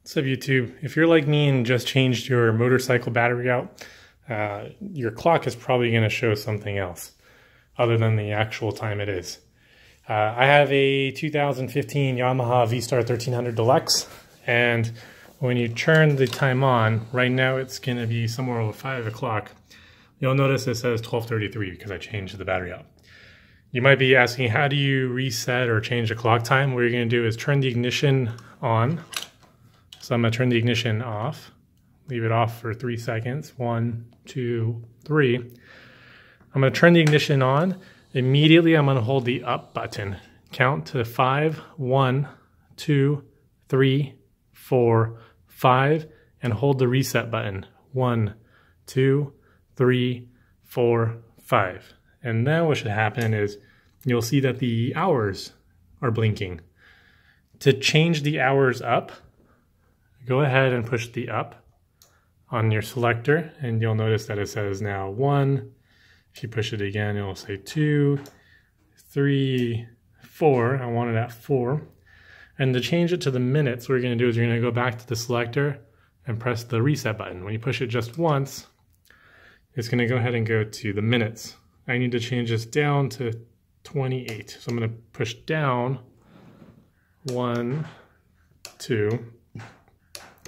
What's up, YouTube? If you're like me and just changed your motorcycle battery out, your clock is probably going to show something else other than the actual time it is. I have a 2015 Yamaha V Star 1300 Deluxe, and when you turn the time on, right now it's going to be somewhere over 5 o'clock. You'll notice it says 12:33 because I changed the battery out. You might be asking, how do you reset or change the clock time? What you're going to do is turn the ignition on. So I'm going to turn the ignition off, leave it off for 3 seconds. 1, 2, 3. I'm going to turn the ignition on. Immediately, I'm going to hold the up button. Count to 5, 1, 2, 3, 4, 5, and hold the reset button. 1, 2, 3, 4, 5. And then what should happen is you'll see that the hours are blinking. To change the hours up, go ahead and push the up on your selector, and you'll notice that it says now 1. If you push it again, it'll say 2, 3, 4. I want it at 4. And to change it to the minutes, what you're going to do is you're going to go back to the selector and press the reset button. When you push it just once, it's going to go ahead and go to the minutes. I need to change this down to 28. So I'm going to push down 1, 2,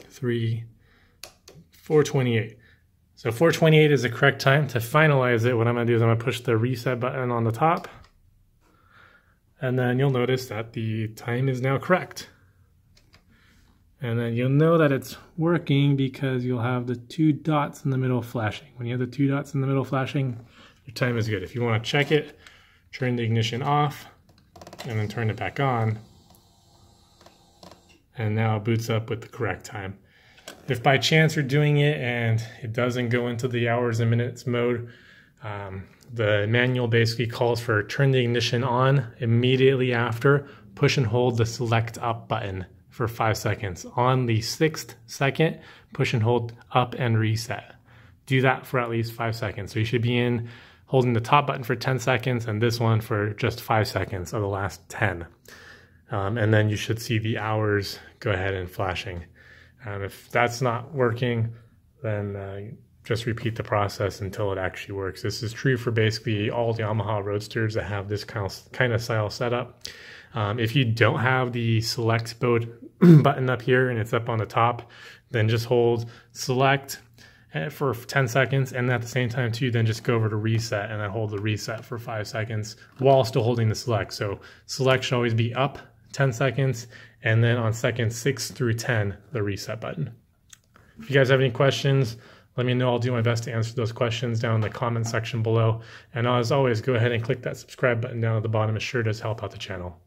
3, 428. So 428 is the correct time. To finalize it, what I'm going to do is I'm going to push the reset button on the top, and then you'll notice that the time is now correct. And then you'll know that it's working because you'll have the 2 dots in the middle flashing. When you have the 2 dots in the middle flashing, your time is good. If you want to check it, turn the ignition off and then turn it back on, and now it boots up with the correct time. If by chance you're doing it and it doesn't go into the hours and minutes mode, the manual basically calls for turn the ignition on immediately after, push and hold the select up button for 5 seconds. On the 6th second, push and hold up and reset. Do that for at least 5 seconds. So you should be in holding the top button for 10 seconds and this one for just 5 seconds of the last 10. And then you should see the hours go ahead and flashing. If that's not working, then just repeat the process until it actually works. This is true for basically all the Yamaha Roadsters that have this kind of style setup. If you don't have the select button up here and it's up on the top, then just hold select for 10 seconds, and at the same time too, then just go over to reset and then hold the reset for 5 seconds while still holding the select. So select should always be up 10 seconds, and then on seconds 6 through 10, the reset button. If you guys have any questions, let me know. I'll do my best to answer those questions down in the comment section below. And as always, go ahead and click that subscribe button down at the bottom. It sure does help out the channel.